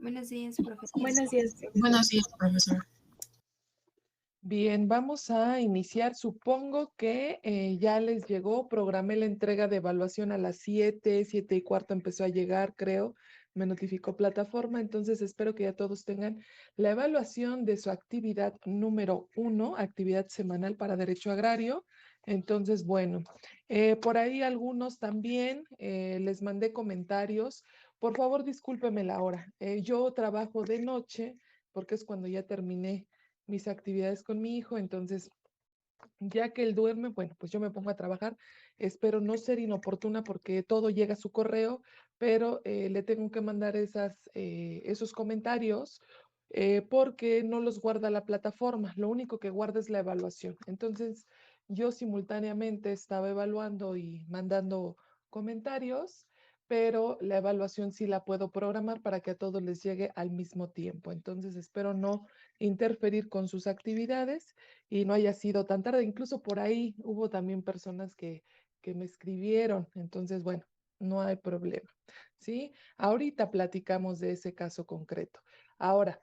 Buenos días, profesor. Buenos días, Buenos días, profesor. Bien, vamos a iniciar. Supongo que ya les llegó. Programé la entrega de evaluación a las 7:15 empezó a llegar, creo. Me notificó plataforma, entonces espero que ya todos tengan la evaluación de su actividad número 1, actividad semanal para derecho agrario. Entonces, bueno, por ahí algunos también les mandé comentarios. Por favor, discúlpeme la hora. Yo trabajo de noche porque es cuando ya terminé mis actividades con mi hijo, entonces ya que él duerme, bueno, pues yo me pongo a trabajar. Espero no ser inoportuna porque todo llega a su correo, pero le tengo que mandar esos comentarios porque no los guarda la plataforma. Lo único que guarda es la evaluación. Entonces, yo simultáneamente estaba evaluando y mandando comentarios, pero la evaluación sí la puedo programar para que a todos les llegue al mismo tiempo. Entonces, espero no interferir con sus actividades y no haya sido tan tarde. Incluso por ahí hubo también personas que me escribieron. Entonces, bueno, no hay problema. ¿Sí? Ahorita platicamos de ese caso concreto. Ahora,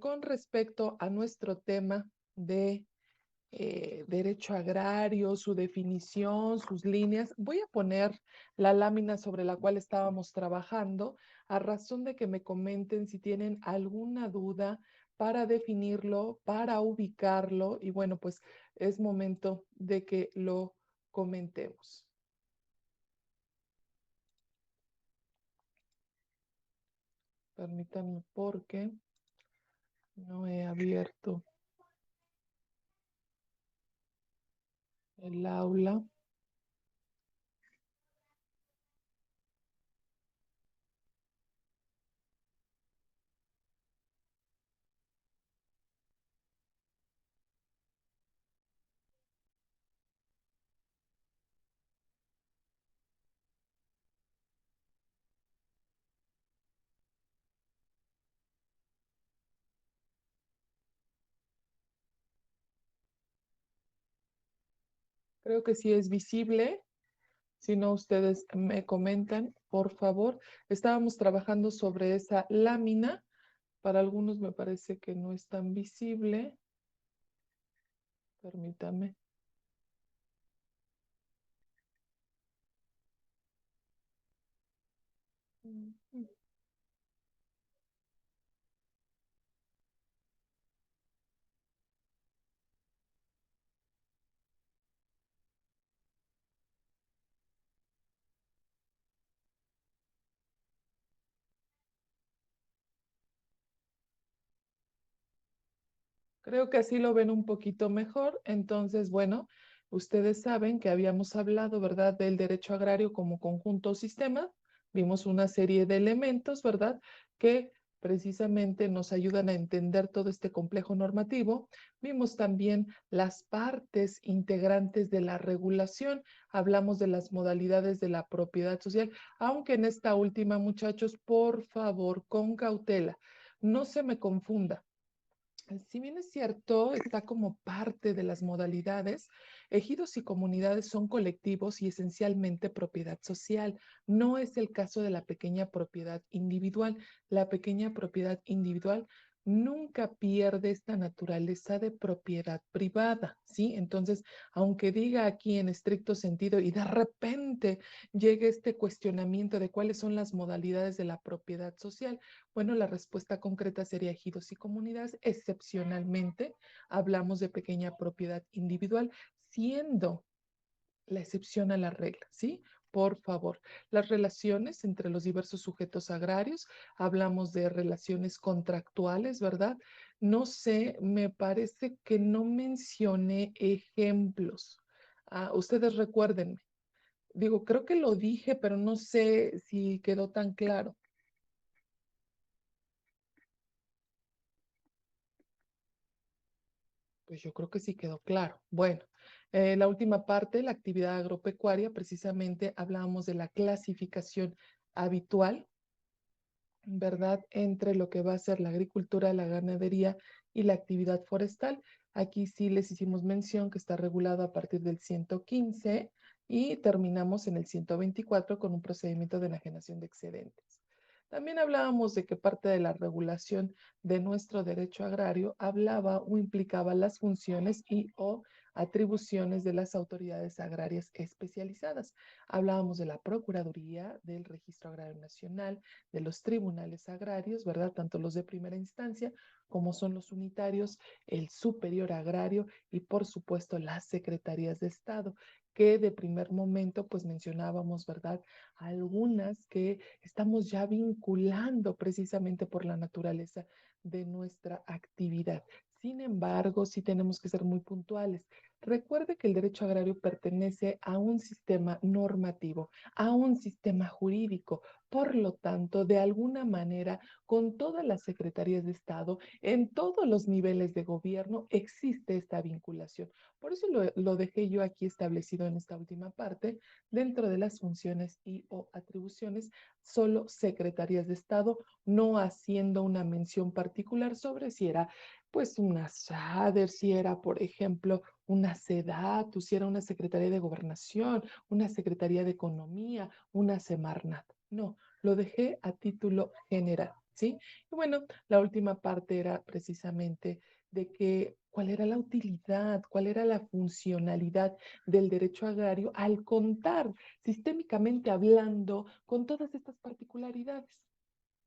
con respecto a nuestro tema de derecho agrario, su definición, sus líneas. Voy a poner la lámina sobre la cual estábamos trabajando a razón de que me comenten si tienen alguna duda para definirlo, para ubicarlo y bueno, pues es momento de que lo comentemos. Permítanme porque no he abierto el aula. Creo que sí es visible. Si no, ustedes me comentan, por favor. Estábamos trabajando sobre esa lámina. Para algunos me parece que no es tan visible. Permítame. Ujú. Creo que así lo ven un poquito mejor. Entonces, bueno, ustedes saben que habíamos hablado, ¿verdad?, del derecho agrario como conjunto o sistema. Vimos una serie de elementos, ¿verdad?, que precisamente nos ayudan a entender todo este complejo normativo. Vimos también las partes integrantes de la regulación. Hablamos de las modalidades de la propiedad social, aunque en esta última, muchachos, por favor, con cautela, no se me confunda. Si bien es cierto, está como parte de las modalidades, ejidos y comunidades son colectivos y esencialmente propiedad social. No es el caso de la pequeña propiedad individual. La pequeña propiedad individual nunca pierde esta naturaleza de propiedad privada, ¿sí? Entonces, aunque diga aquí en estricto sentido y de repente llegue este cuestionamiento de cuáles son las modalidades de la propiedad social, bueno, la respuesta concreta sería ejidos y comunidades. Excepcionalmente, hablamos de pequeña propiedad individual, siendo la excepción a la regla, ¿sí? Por favor, las relaciones entre los diversos sujetos agrarios, hablamos de relaciones contractuales, ¿verdad? No sé, me parece que no mencioné ejemplos. Ustedes recuérdenme. Digo, creo que lo dije, pero no sé si quedó tan claro. Pues yo creo que sí quedó claro. Bueno, la última parte, la actividad agropecuaria, precisamente hablábamos de la clasificación habitual, ¿verdad? Entre lo que va a ser la agricultura, la ganadería y la actividad forestal. Aquí sí les hicimos mención que está regulado a partir del 115 y terminamos en el 124 con un procedimiento de enajenación de excedentes. También hablábamos de que parte de la regulación de nuestro derecho agrario hablaba o implicaba las funciones y o atribuciones de las autoridades agrarias especializadas. Hablábamos de la Procuraduría, del Registro Agrario Nacional, de los tribunales agrarios, ¿verdad? Tanto los de primera instancia como son los unitarios, el superior agrario y por supuesto las secretarías de Estado, que de primer momento pues mencionábamos, ¿verdad? Algunas que estamos ya vinculando precisamente por la naturaleza de nuestra actividad. Sin embargo, sí tenemos que ser muy puntuales. Recuerde que el derecho agrario pertenece a un sistema normativo, a un sistema jurídico. Por lo tanto, de alguna manera, con todas las secretarías de Estado, en todos los niveles de gobierno, existe esta vinculación. Por eso lo dejé yo aquí establecido en esta última parte, dentro de las funciones y o atribuciones, solo secretarías de Estado, no haciendo una mención particular sobre si era pues una SADER, si era, por ejemplo, una SEDATU, si era una Secretaría de Gobernación, una Secretaría de Economía, una Semarnat. No, lo dejé a título general, ¿sí? Y bueno, la última parte era precisamente de que cuál era la utilidad, cuál era la funcionalidad del derecho agrario al contar sistémicamente hablando con todas estas particularidades.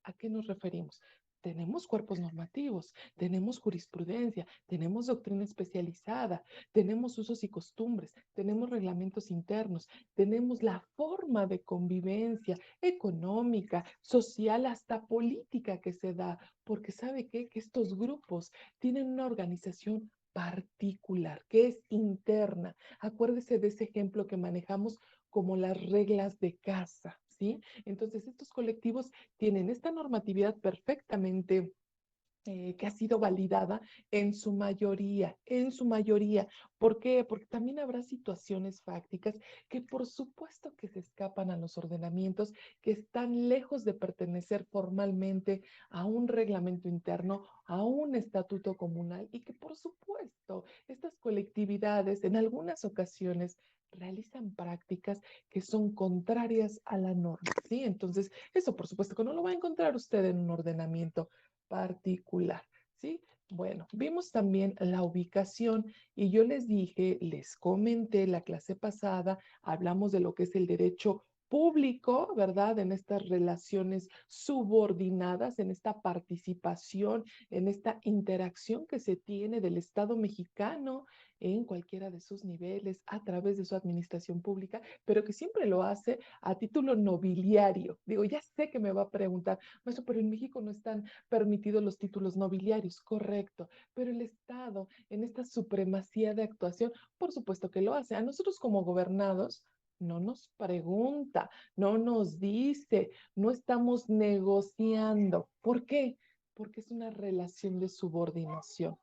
¿A qué nos referimos? Tenemos cuerpos normativos, tenemos jurisprudencia, tenemos doctrina especializada, tenemos usos y costumbres, tenemos reglamentos internos, tenemos la forma de convivencia económica, social, hasta política que se da, porque ¿sabe qué? Que estos grupos tienen una organización particular, que es interna. Acuérdese de ese ejemplo que manejamos como las reglas de casa, ¿sí? Entonces, estos colectivos tienen esta normatividad perfectamente que ha sido validada en su mayoría, en su mayoría. ¿Por qué? Porque también habrá situaciones fácticas que por supuesto que se escapan a los ordenamientos, que están lejos de pertenecer formalmente a un reglamento interno, a un estatuto comunal y que por supuesto estas colectividades en algunas ocasiones realizan prácticas que son contrarias a la norma, ¿sí? Entonces, eso por supuesto que no lo va a encontrar usted en un ordenamiento particular, ¿sí? Bueno, vimos también la ubicación y yo les dije, les comenté la clase pasada, hablamos de lo que es el derecho público, ¿verdad? En estas relaciones subordinadas, en esta participación, en esta interacción que se tiene del Estado mexicano en cualquiera de sus niveles a través de su administración pública, pero que siempre lo hace a título nobiliario. Digo, ya sé que me va a preguntar, maestro, pero en México no están permitidos los títulos nobiliarios, correcto, pero el Estado en esta supremacía de actuación, por supuesto que lo hace. A nosotros como gobernados no nos pregunta, no nos dice, no estamos negociando. ¿Por qué? Porque es una relación de subordinación.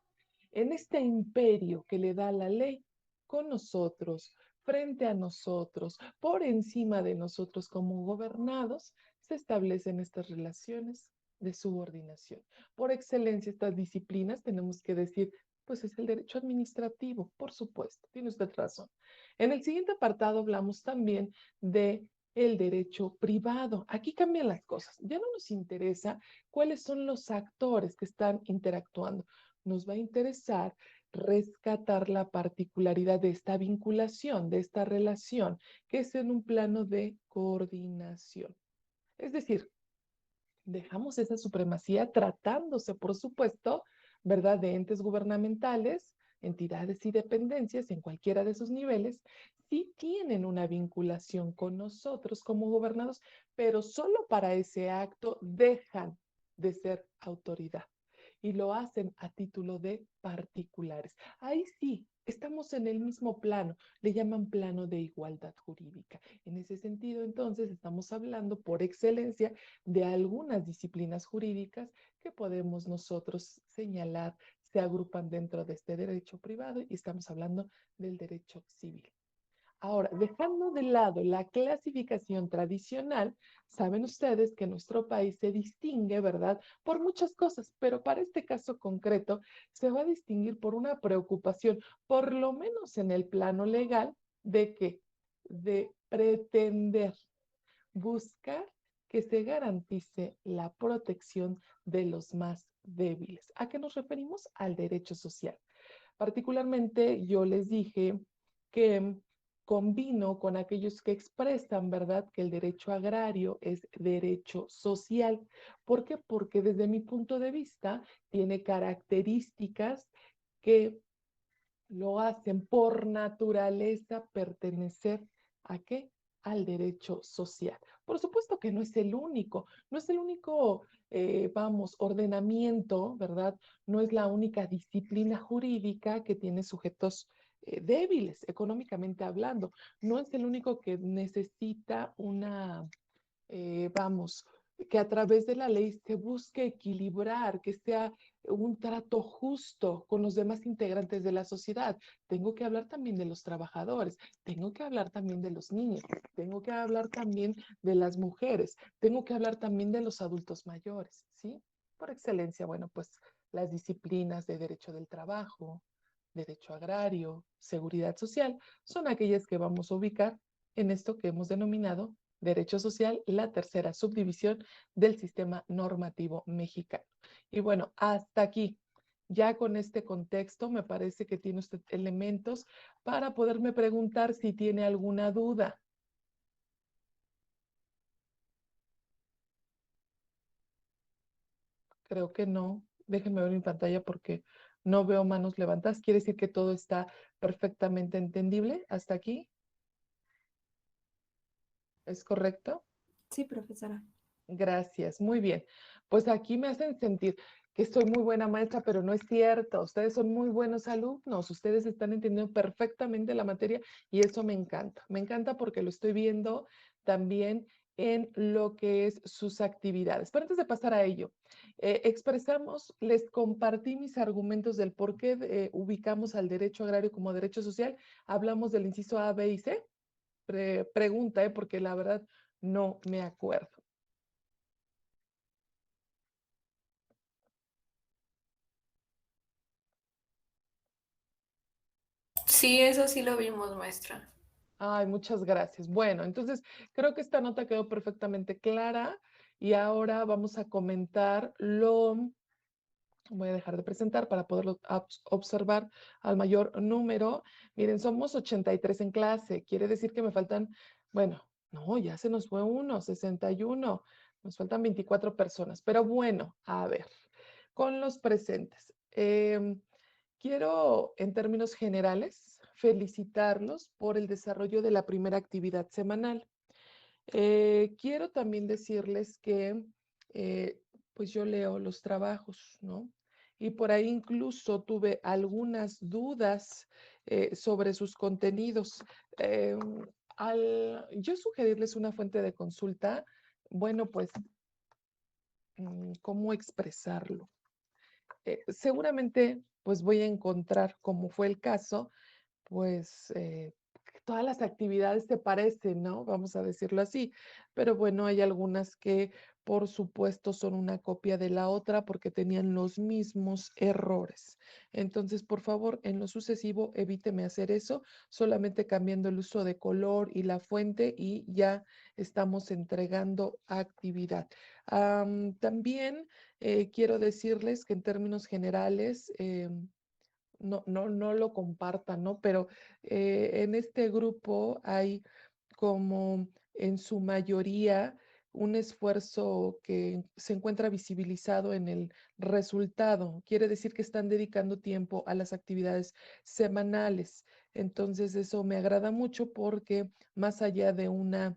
En este imperio que le da la ley con nosotros, frente a nosotros, por encima de nosotros como gobernados, se establecen estas relaciones de subordinación. Por excelencia, estas disciplinas tenemos que decir, pues es el derecho administrativo, por supuesto, tiene usted razón. En el siguiente apartado hablamos también de el derecho privado. Aquí cambian las cosas. Ya no nos interesa cuáles son los actores que están interactuando. Nos va a interesar rescatar la particularidad de esta vinculación, de esta relación, que es en un plano de coordinación. Es decir, dejamos esa supremacía tratándose, por supuesto, ¿verdad?, de entes gubernamentales, entidades y dependencias en cualquiera de sus niveles, sí tienen una vinculación con nosotros como gobernados, pero solo para ese acto dejan de ser autoridad y lo hacen a título de particulares. Ahí sí, estamos en el mismo plano, le llaman plano de igualdad jurídica. En ese sentido, entonces, estamos hablando por excelencia de algunas disciplinas jurídicas que podemos nosotros señalar se agrupan dentro de este derecho privado y estamos hablando del derecho civil. Ahora, dejando de lado la clasificación tradicional, saben ustedes que nuestro país se distingue, ¿verdad?, por muchas cosas, pero para este caso concreto se va a distinguir por una preocupación, por lo menos en el plano legal, de que de pretender buscar que se garantice la protección de los más débiles. ¿A qué nos referimos? Al derecho social. Particularmente yo les dije que combino con aquellos que expresan, ¿verdad?, que el derecho agrario es derecho social. ¿Por qué? Porque desde mi punto de vista tiene características que lo hacen por naturaleza pertenecer ¿a qué? Al derecho social. Por supuesto que no es el único, no es el único, vamos, ordenamiento, ¿verdad? No es la única disciplina jurídica que tiene sujetos débiles, económicamente hablando. No es el único que necesita una vamos, que a través de la ley se busque equilibrar, que sea un trato justo con los demás integrantes de la sociedad. Tengo que hablar también de los trabajadores, tengo que hablar también de los niños, tengo que hablar también de las mujeres, tengo que hablar también de los adultos mayores, ¿sí? Por excelencia, bueno, pues las disciplinas de derecho del trabajo, derecho agrario, seguridad social, son aquellas que vamos a ubicar en esto que hemos denominado derecho social, la tercera subdivisión del sistema normativo mexicano. Y bueno, hasta aquí. Ya con este contexto, me parece que tiene usted elementos para poderme preguntar si tiene alguna duda. Creo que no. Déjenme ver mi pantalla porque no veo manos levantadas. Quiere decir que todo está perfectamente entendible hasta aquí. ¿Es correcto? Sí, profesora. Gracias, muy bien. Pues aquí me hacen sentir que soy muy buena maestra, pero no es cierto. Ustedes son muy buenos alumnos, ustedes están entendiendo perfectamente la materia y eso me encanta. Me encanta porque lo estoy viendo también en lo que es sus actividades. Pero antes de pasar a ello, les compartí mis argumentos del por qué ubicamos al derecho agrario como derecho social. Hablamos del inciso A, B y C. Pregunta, porque la verdad no me acuerdo. Sí, eso sí lo vimos, maestra. Ay, muchas gracias. Bueno, entonces creo que esta nota quedó perfectamente clara y ahora vamos a comentar voy a dejar de presentar para poderlo observar al mayor número. Miren, somos 83 en clase, quiere decir que me faltan, bueno, no, ya se nos fue uno, 61, nos faltan 24 personas, pero bueno, a ver, con los presentes. Quiero, en términos generales, felicitarlos por el desarrollo de la primera actividad semanal. Quiero también decirles que, eh, pues yo leo los trabajos, ¿no? Y por ahí incluso tuve algunas dudas sobre sus contenidos. Eh, Al yo sugerirles una fuente de consulta, bueno, pues, ¿cómo expresarlo? Seguramente, pues voy a encontrar, como fue el caso, pues todas las actividades se parecen, ¿no? Vamos a decirlo así. Pero bueno, hay algunas que por supuesto son una copia de la otra porque tenían los mismos errores. Entonces, por favor, en lo sucesivo, evíteme hacer eso, solamente cambiando el uso de color y la fuente y ya estamos entregando actividad. También quiero decirles que en términos generales, no lo compartan, ¿no? Pero en este grupo hay como en su mayoría un esfuerzo que se encuentra visibilizado en el resultado. Quiere decir que están dedicando tiempo a las actividades semanales. Entonces, eso me agrada mucho porque más allá de una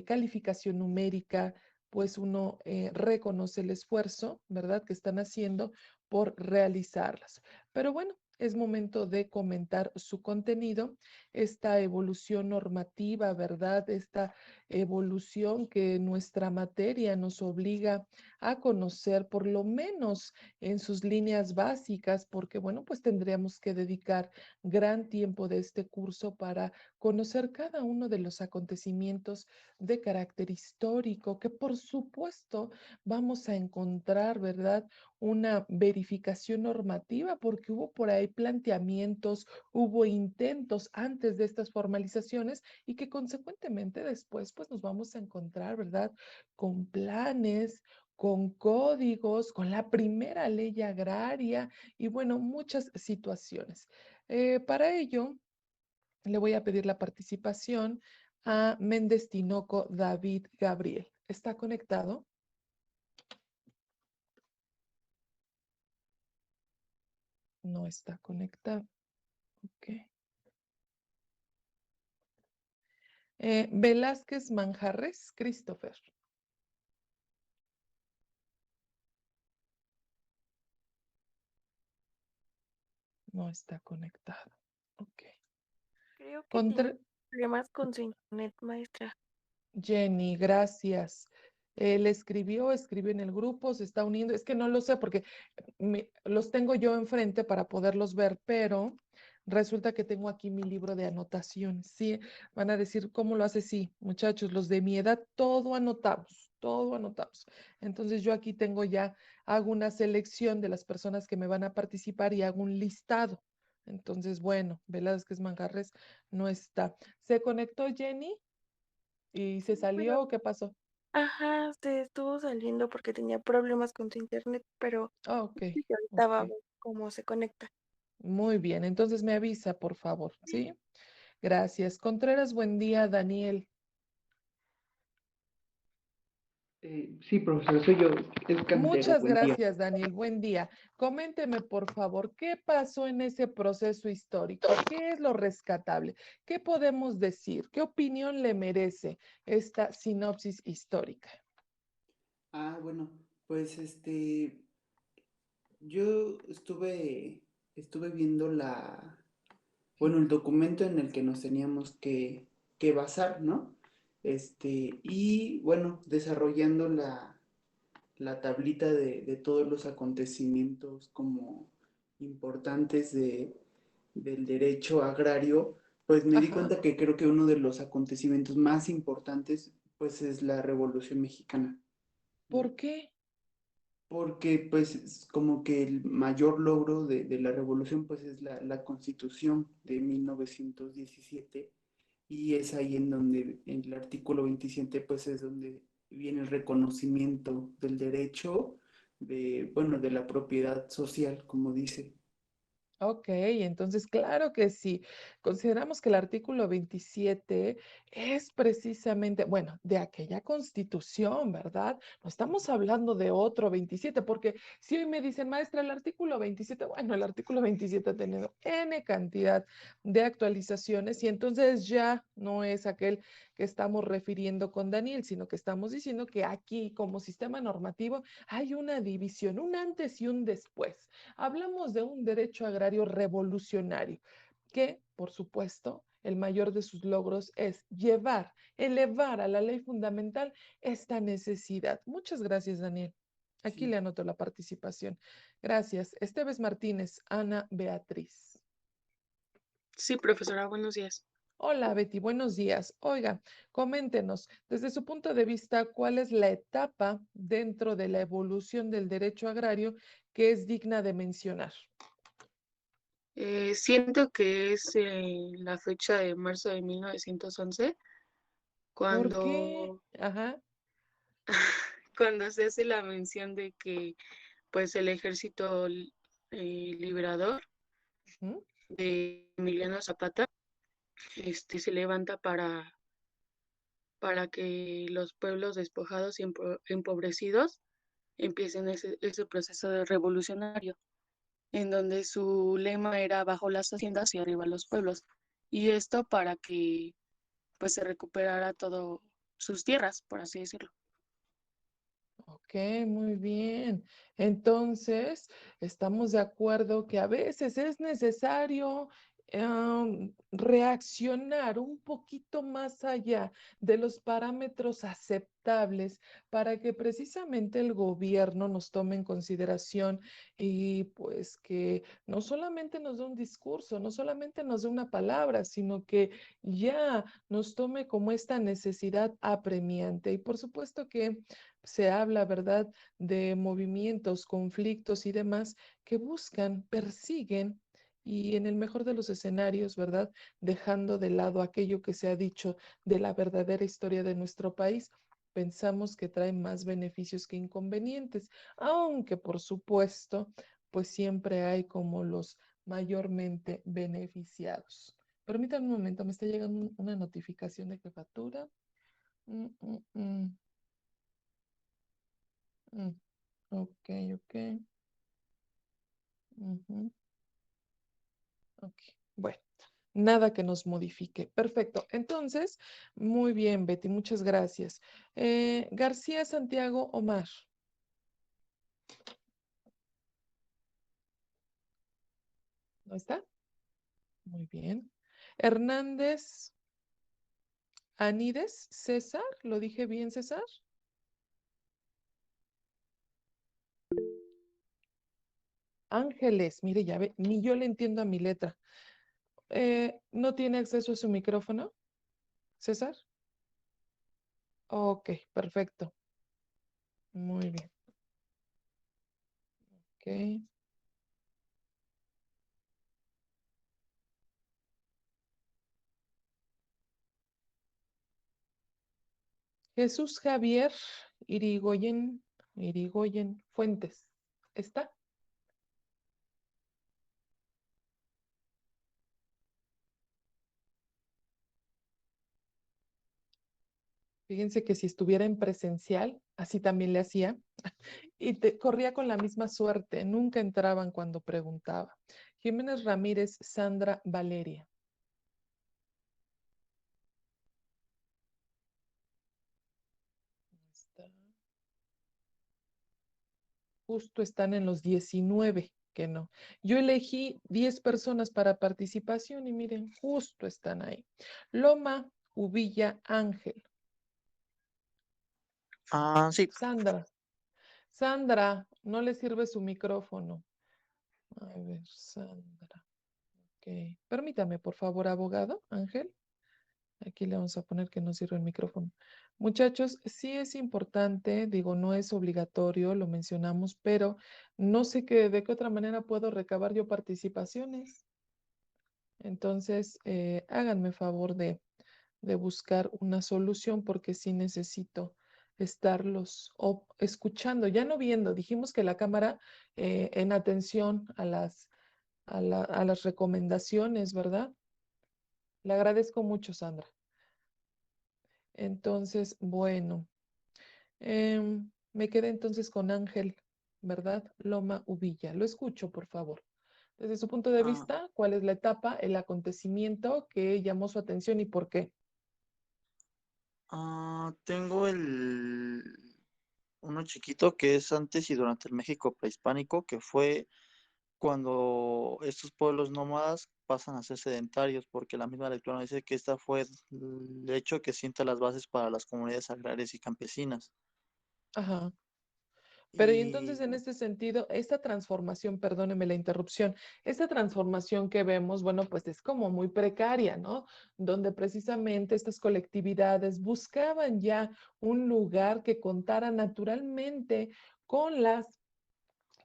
calificación numérica, pues uno reconoce el esfuerzo, ¿verdad?, que están haciendo por realizarlas. Pero bueno, es momento de comentar su contenido, esta evolución normativa, ¿verdad? Esta evolución que nuestra materia nos obliga a conocer, por lo menos en sus líneas básicas, porque bueno, pues tendríamos que dedicar gran tiempo de este curso para conocer cada uno de los acontecimientos de carácter histórico, que por supuesto vamos a encontrar, ¿verdad?, una verificación normativa porque hubo por ahí planteamientos, hubo intentos antes antes de estas formalizaciones y que consecuentemente después pues nos vamos a encontrar, ¿verdad? Con planes, con códigos, con la primera ley agraria y bueno, muchas situaciones. Para ello, le voy a pedir la participación a Méndez Tinoco David Gabriel. ¿Está conectado? No está conectado. Ok. Velázquez Manjarres, Christopher. No está conectado. Ok. Creo que tiene Contra problemas con su internet, maestra. Jenny, gracias. Él escribió en el grupo, se está uniendo. Es que no lo sé porque los tengo yo enfrente para poderlos ver, pero resulta que tengo aquí mi libro de anotación. Sí, van a decir, ¿cómo lo hace? Sí, muchachos, los de mi edad, todo anotamos, todo anotamos. Entonces yo aquí tengo ya, hago una selección de las personas que me van a participar y hago un listado. Entonces, bueno, Velázquez Manjarres no está. ¿Se conectó Jenny y se Sí, pero, salió o qué pasó? ajá, se estuvo saliendo porque tenía problemas con su internet, pero Ah, ok, sí que ahorita va a ok. ver cómo se conecta. Muy bien, entonces me avisa, por favor, ¿sí? Gracias. Contreras, buen día, Daniel. Sí, profesor, soy yo, es Cantero, Muchas buen día. gracias, Daniel. Buen día. Coménteme, por favor, ¿qué pasó en ese proceso histórico? ¿Qué es lo rescatable? ¿Qué podemos decir? ¿Qué opinión le merece esta sinopsis histórica? Bueno, pues yo estuve viendo el documento en el que nos teníamos que basar, ¿no? Y bueno, desarrollando la tablita de todos los acontecimientos como importantes del derecho agrario, pues me di Ajá. cuenta que creo que uno de los acontecimientos más importantes, pues es la Revolución Mexicana, ¿no? ¿Por qué? Porque pues es como que el mayor logro de la revolución pues es la Constitución de 1917 y es ahí en donde en el artículo 27 pues es donde viene el reconocimiento del derecho bueno, de la propiedad social, como dice. Ok, entonces claro que sí. Consideramos que el artículo 27 es precisamente, bueno, de aquella constitución, ¿verdad? No estamos hablando de otro 27, porque si hoy me dicen, maestra, el artículo 27, bueno, el artículo 27 ha tenido N cantidad de actualizaciones y entonces ya no es aquel que estamos refiriendo con Daniel, sino que estamos diciendo que aquí como sistema normativo hay una división, un antes y un después. Hablamos de un derecho agrario revolucionario que, por supuesto, el mayor de sus logros es elevar a la ley fundamental esta necesidad. Muchas gracias, Daniel. Aquí Sí. le anoto la participación. Gracias. Esteves Martínez, Ana Beatriz. Sí, profesora, buenos días. Hola, Betty, buenos días. Oiga, coméntenos, desde su punto de vista, ¿cuál es la etapa dentro de la evolución del derecho agrario que es digna de mencionar? Siento que es la fecha de marzo de 1911, ¿Por qué? cuando, Ajá. cuando se hace la mención de que pues el ejército liberador Ujú. de Emiliano Zapata se levanta para que los pueblos despojados y empobrecidos empiecen ese proceso de revolucionario, en donde su lema era bajo las haciendas y arriba los pueblos. Y esto para que pues se recuperara todo sus tierras, por así decirlo. Ok, muy bien. Entonces, estamos de acuerdo que a veces es necesario reaccionar un poquito más allá de los parámetros aceptables para que precisamente el gobierno nos tome en consideración y pues que no solamente nos dé un discurso, no solamente nos dé una palabra, sino que ya nos tome como esta necesidad apremiante. Y por supuesto que se habla, ¿verdad?, de movimientos, conflictos y demás que buscan, persiguen y en el mejor de los escenarios, ¿verdad? Dejando de lado aquello que se ha dicho de la verdadera historia de nuestro país, pensamos que trae más beneficios que inconvenientes, aunque por supuesto, pues siempre hay como los mayormente beneficiados. Permítanme un momento, me está llegando una notificación de jefatura. Mm, mm, mm, mm. Ok, ok. Ujú, ok. Bueno, nada que nos modifique. Perfecto. Entonces, muy bien, Betty, muchas gracias. García Santiago Omar. ¿No está? Muy bien. Hernández Anides César. ¿Lo dije bien, César? Ángeles, mire, ya ve, ni yo le entiendo a mi letra. ¿No tiene acceso a su micrófono, César? Ok, perfecto. Muy bien. Ok. Jesús Javier Irigoyen Fuentes. ¿Está? Fíjense que si estuviera en presencial, así también le hacía, y corría con la misma suerte, nunca entraban cuando preguntaba. Jiménez Ramírez, Sandra Valeria. Está. Justo están en los 19 que no. Yo elegí 10 personas para participación y miren, justo están ahí. Loma Ubilla Ángel. Sí. Sandra. Sandra, no le sirve su micrófono. A ver, Sandra. Ok. Permítame, por favor, abogado Ángel. Aquí le vamos a poner que no sirve el micrófono. Muchachos, sí es importante, digo, no es obligatorio, lo mencionamos, pero no sé de qué otra manera puedo recabar yo participaciones. Entonces, háganme favor de buscar una solución porque sí necesito estarlos escuchando, ya no viendo. Dijimos que la cámara en atención a a las recomendaciones, ¿verdad? Le agradezco mucho, Sandra. Entonces, bueno, me quedé entonces con Ángel, ¿verdad? Loma Ubilla. Lo escucho, por favor. Desde su punto de Ah, vista, ¿cuál es la etapa, el acontecimiento que llamó su atención y por qué? Tengo uno chiquito que es antes y durante el México prehispánico, que fue cuando estos pueblos nómadas pasan a ser sedentarios, porque la misma lectura nos dice que esta fue el hecho que sienta las bases para las comunidades agrarias y campesinas. Ajá. Pero y entonces Y en este sentido, esta transformación, perdóneme la interrupción, esta transformación que vemos, bueno, pues es como muy precaria, ¿no? Donde precisamente estas colectividades buscaban ya un lugar que contara naturalmente con las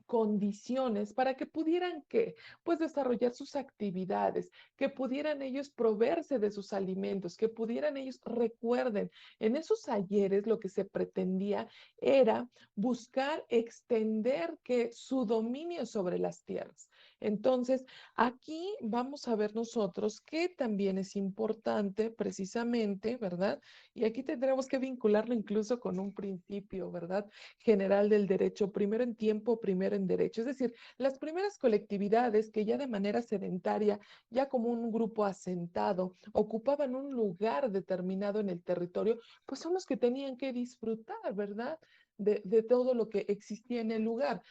condiciones para que pudieran que pues desarrollar sus actividades, que pudieran ellos proveerse de sus alimentos, que pudieran ellos recuerden, en esos ayeres lo que se pretendía era buscar extender que su dominio sobre las tierras. Entonces, aquí vamos a ver nosotros que también es importante precisamente, ¿verdad? Y aquí tendremos que vincularlo incluso con un principio, ¿verdad? General del derecho, primero en tiempo, primero en derecho. Es decir, las primeras colectividades que ya de manera sedentaria, ya como un grupo asentado, ocupaban un lugar determinado en el territorio, pues son los que tenían que disfrutar, ¿verdad? De todo lo que existía en el lugar.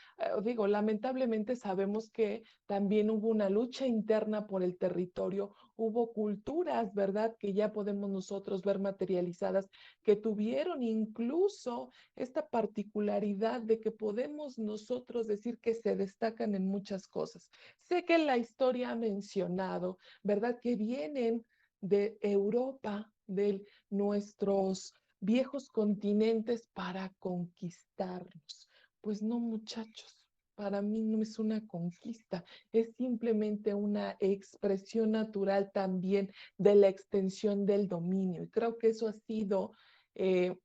Digo, lamentablemente sabemos que también hubo una lucha interna por el territorio, hubo culturas, ¿verdad? Que ya podemos nosotros ver materializadas, que tuvieron incluso esta particularidad de que podemos nosotros decir que se destacan en muchas cosas. Sé que la historia ha mencionado, ¿verdad? Que vienen de Europa, de nuestros viejos continentes para conquistarnos. Pues no, muchachos. para mí no es una conquista, es simplemente una expresión natural también de la extensión del dominio. Y creo que eso ha sido eh,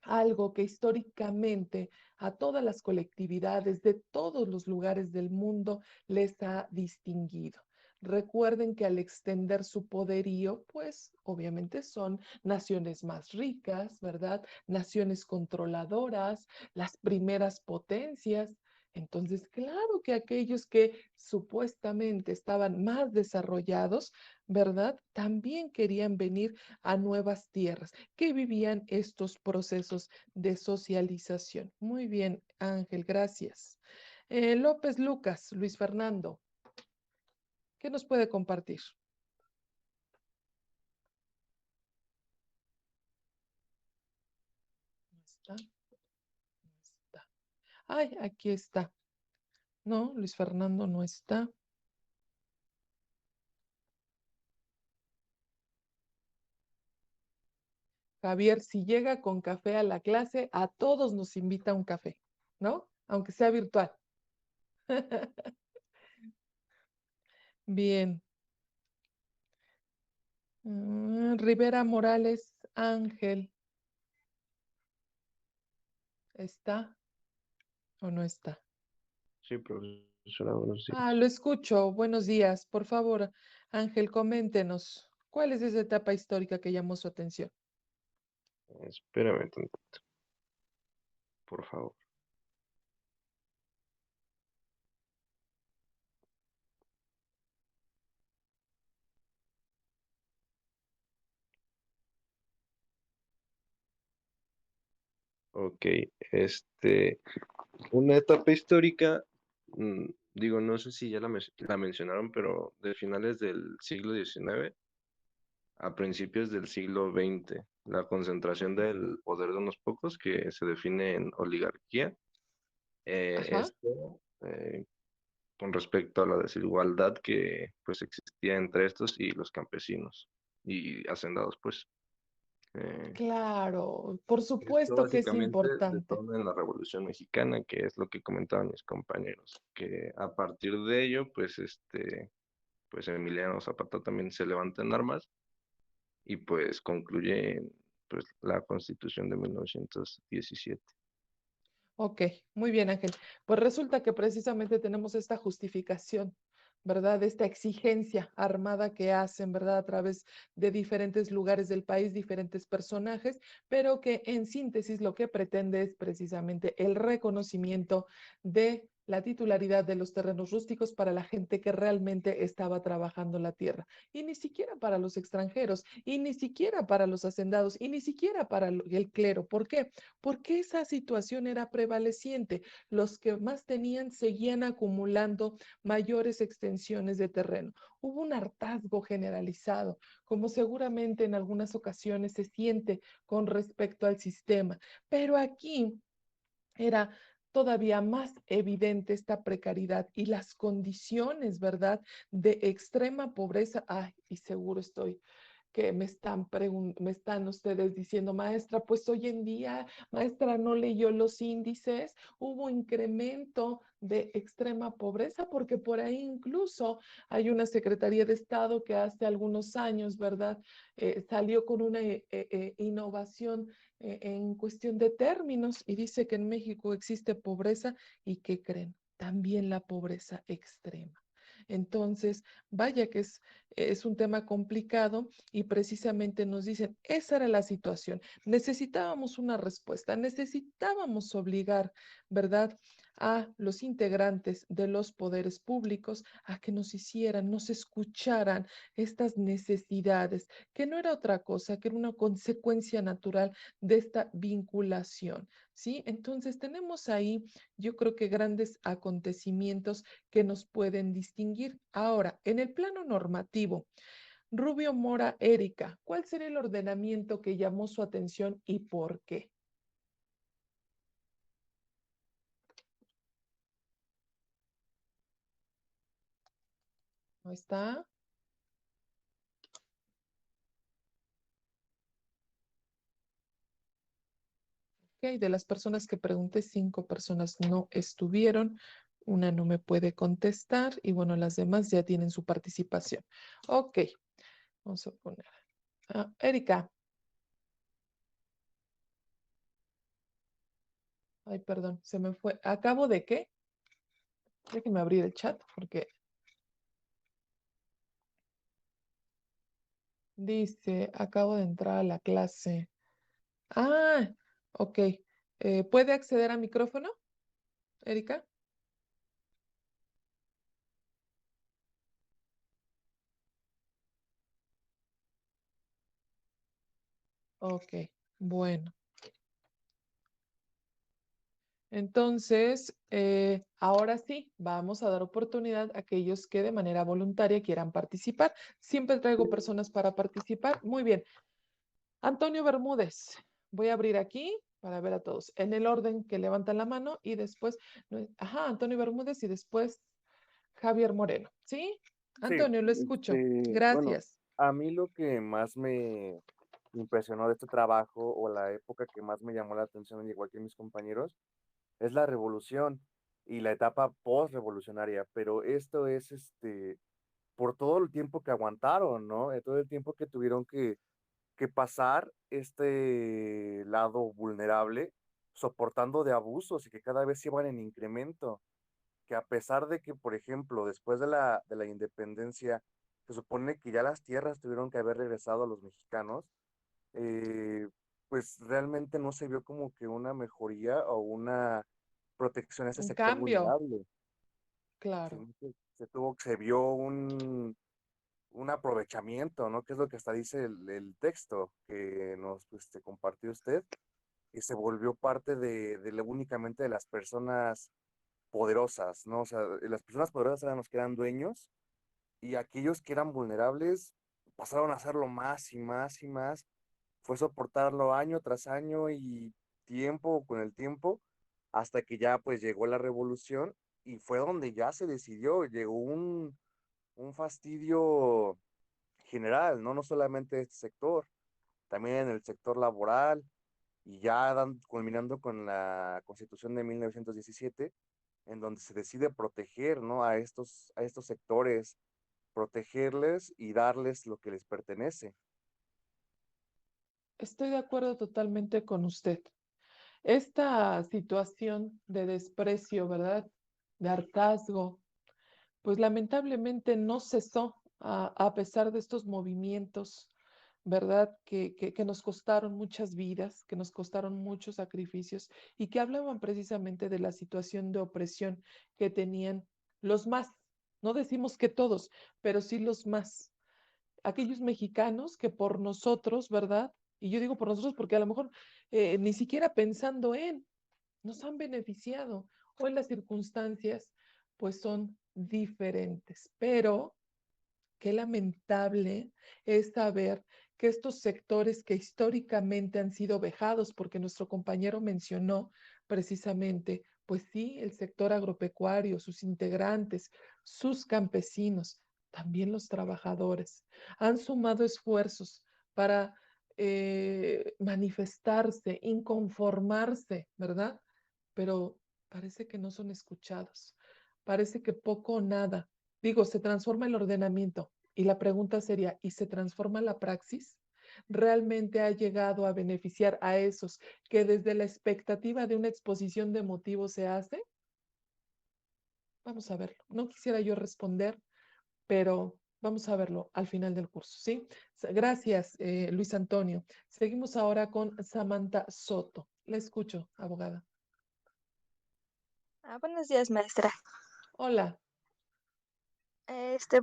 algo que históricamente a todas las colectividades de todos los lugares del mundo les ha distinguido. Recuerden que al extender su poderío, pues obviamente son naciones más ricas, ¿verdad? Naciones controladoras, las primeras potencias. Entonces, claro que aquellos que supuestamente estaban más desarrollados, ¿verdad? También querían venir a nuevas tierras que vivían estos procesos de socialización. Muy bien, Ángel, gracias. López Lucas, Luis Fernando, ¿qué nos puede compartir? No está, no está. Ay, aquí está. No, Luis Fernando no está. Javier, si llega con café a la clase, a todos nos invita a un café, ¿no? Aunque sea virtual. Bien. Rivera Morales, Ángel, ¿está o no está? Sí, profesora, buenos Ah, días. lo escucho. Buenos días. Por favor, Ángel, coméntenos. ¿Cuál es esa etapa histórica que llamó su atención? Espérame tantito, por favor. Ok, este, una etapa histórica, digo, no sé si ya la mencionaron, pero de finales del siglo XIX a principios del siglo XX, la concentración del poder de unos pocos que se define en oligarquía. Ajá, Esto con respecto a la desigualdad que pues existía entre estos y los campesinos y hacendados, pues. Eh, claro, por Esto supuesto que es básicamente importante. detona en la Revolución Mexicana, que es lo que comentaban mis compañeros, que a partir de ello, pues Emiliano Zapata también se levanta en armas y pues concluye pues la Constitución de 1917. Ok, muy bien, Ángel. Pues resulta que precisamente tenemos esta justificación, ¿verdad? Esta exigencia armada que hacen, ¿verdad? A través de diferentes lugares del país, diferentes personajes, pero que en síntesis lo que pretende es precisamente el reconocimiento de la titularidad de los terrenos rústicos para la gente que realmente estaba trabajando la tierra. Y ni siquiera para los extranjeros, y ni siquiera para los hacendados, y ni siquiera para el clero. ¿Por qué? Porque esa situación era prevaleciente. Los que más tenían seguían acumulando mayores extensiones de terreno. Hubo un hartazgo generalizado, como seguramente en algunas ocasiones se siente con respecto al sistema. Pero aquí era todavía más evidente esta precariedad y las condiciones, ¿verdad?, de extrema pobreza. Ay, y seguro estoy que me están ustedes diciendo, maestra, pues hoy en día, maestra, no leyó los índices, hubo incremento de extrema pobreza, porque por ahí incluso hay una Secretaría de Estado que hace algunos años, ¿verdad? Salió con una innovación en cuestión de términos y dice que en México existe pobreza y ¿qué creen? También la pobreza extrema. Entonces, vaya que es un tema complicado y precisamente nos dicen, esa era la situación. Necesitábamos una respuesta, necesitábamos obligar, ¿verdad?, a los integrantes de los poderes públicos a que nos hicieran, nos escucharan estas necesidades, que no era otra cosa, que era una consecuencia natural de esta vinculación, ¿sí? Entonces tenemos ahí, yo creo que grandes acontecimientos que nos pueden distinguir. Ahora, en el plano normativo, Rubio Mora Erika, ¿cuál sería el ordenamiento que llamó su atención y por qué? ¿No está? Ok, de las personas que pregunté, 5 personas no estuvieron. Una no me puede contestar y bueno, las demás ya tienen su participación. Ok, vamos a poner. Erika. Ay, perdón, se me fue. ¿Acabo de qué? Déjenme abrir el chat porque dice, acabo de entrar a la clase. Ah, ok. ¿Puede acceder a micrófono, Erika? Ok, bueno. Entonces, ahora sí, vamos a dar oportunidad a aquellos que de manera voluntaria quieran participar. Siempre traigo personas para participar. Muy bien. Antonio Bermúdez, voy a abrir aquí para ver a todos en el orden que levantan la mano y después, ajá, Antonio Bermúdez y después Javier Moreno. ¿Sí? Sí, Antonio, lo escucho. bueno, Gracias. a mí lo que más me impresionó de este trabajo o la época que más me llamó la atención, al igual que mis compañeros, es la revolución y la etapa post-revolucionaria, pero esto es por todo el tiempo que aguantaron, ¿no? Todo el tiempo que tuvieron que pasar este lado vulnerable, soportando de abusos y que cada vez iban en incremento, que a pesar de que, por ejemplo, después de la independencia, se supone que ya las tierras tuvieron que haber regresado a los mexicanos, eh, pues realmente no se vio como que una mejoría o una protección a ese Un sector cambio, vulnerable, claro. sino que se vio un aprovechamiento, ¿no? Que es lo que hasta dice el texto que nos compartió usted, y se volvió parte únicamente de las personas poderosas, ¿no? O sea, las personas poderosas eran los que eran dueños y aquellos que eran vulnerables pasaron a hacerlo más y más y más. Fue soportarlo año tras año y tiempo con el tiempo hasta que ya pues llegó la revolución y fue donde ya se decidió, llegó un fastidio general, ¿no? No solamente de este sector, también en el sector laboral y ya culminando con la Constitución de 1917 en donde se decide proteger, ¿no? A estos sectores, protegerles y darles lo que les pertenece. Estoy de acuerdo totalmente con usted. Esta situación de desprecio, ¿verdad? De hartazgo, pues lamentablemente no cesó a pesar de estos movimientos, ¿verdad? Que nos costaron muchas vidas, que nos costaron muchos sacrificios y que hablaban precisamente de la situación de opresión que tenían los más, no decimos que todos, pero sí los más, aquellos mexicanos que por nosotros, ¿verdad? Y yo digo por nosotros porque a lo mejor ni siquiera pensando en, nos han beneficiado. Hoy las circunstancias pues son diferentes, pero qué lamentable es saber que estos sectores que históricamente han sido vejados, porque nuestro compañero mencionó precisamente, pues sí, el sector agropecuario, sus integrantes, sus campesinos, también los trabajadores, han sumado esfuerzos para manifestarse, inconformarse, ¿verdad? Pero parece que no son escuchados, parece que poco o nada. Digo, se transforma el ordenamiento y la pregunta sería, ¿y se transforma la praxis? ¿Realmente ha llegado a beneficiar a esos que desde la expectativa de una exposición de motivos se hace? Vamos a verlo. No quisiera yo responder, pero vamos a verlo al final del curso, ¿sí? Gracias, Luis Antonio. Seguimos ahora con Samantha Soto. La escucho, abogada. Buenos días, maestra. Hola.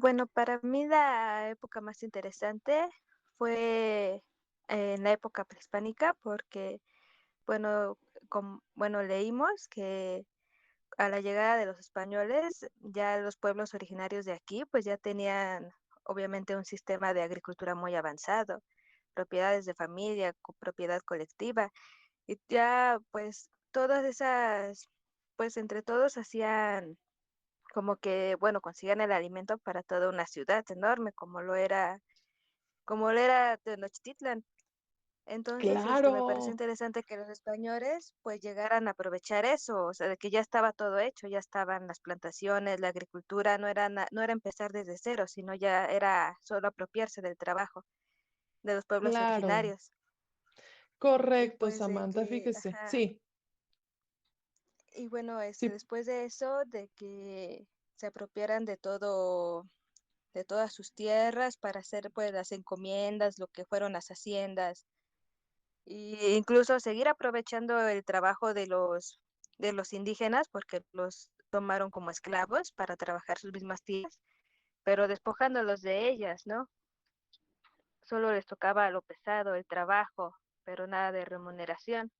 Bueno, para mí la época más interesante fue en la época prehispánica porque, bueno, bueno, leímos que a la llegada de los españoles, ya los pueblos originarios de aquí, pues ya tenían obviamente un sistema de agricultura muy avanzado, propiedades de familia, propiedad colectiva, y ya pues todas esas, pues entre todos hacían como que, bueno, consigan el alimento para toda una ciudad enorme, como lo era Tenochtitlan. Entonces, me pareció Claro, interesante que los españoles pues llegaran a aprovechar eso, o sea, de que ya estaba todo hecho, ya estaban las plantaciones, la agricultura, no era empezar desde cero, sino ya era solo apropiarse del trabajo de los pueblos claro. originarios. Y Correcto, pues de Samantha, que, fíjese. ajá, Sí, y bueno, sí, después de eso, de que se apropiaran de todo, de todas sus tierras para hacer pues las encomiendas, lo que fueron las haciendas, y incluso seguir aprovechando el trabajo de los indígenas, porque los tomaron como esclavos para trabajar sus mismas tierras, pero despojándolos de ellas, ¿no? Solo les tocaba lo pesado, el trabajo, pero nada de remuneración.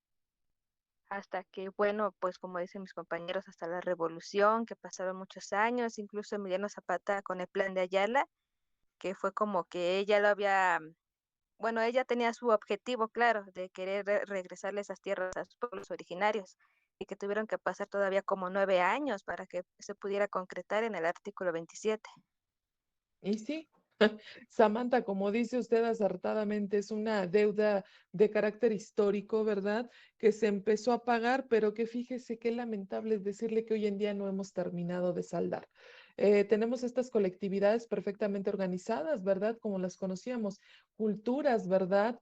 Hasta que, bueno, pues como dicen mis compañeros, hasta la revolución, que pasaron muchos años, incluso Emiliano Zapata con el plan de Ayala, que fue como que ella lo había, bueno, ella tenía su objetivo claro de querer regresarle esas tierras a sus pueblos originarios y que tuvieron que pasar todavía como 9 años para que se pudiera concretar en el artículo 27. y sí. Samantha, como dice usted acertadamente, es una deuda de carácter histórico, ¿verdad? Que se empezó a pagar, pero que fíjese qué lamentable es decirle que hoy en día no hemos terminado de saldar. Tenemos estas colectividades perfectamente organizadas, ¿verdad? Como las conocíamos, culturas, ¿verdad?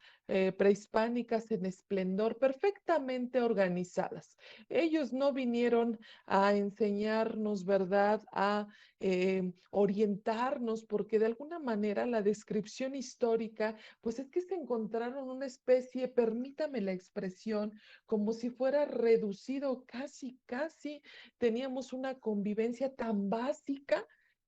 Prehispánicas en esplendor, perfectamente organizadas. Ellos no vinieron a enseñarnos, ¿verdad? A orientarnos, porque de alguna manera la descripción histórica, pues es que se encontraron una especie, permítame la expresión, como si fuera reducido casi, casi, teníamos una convivencia tan básica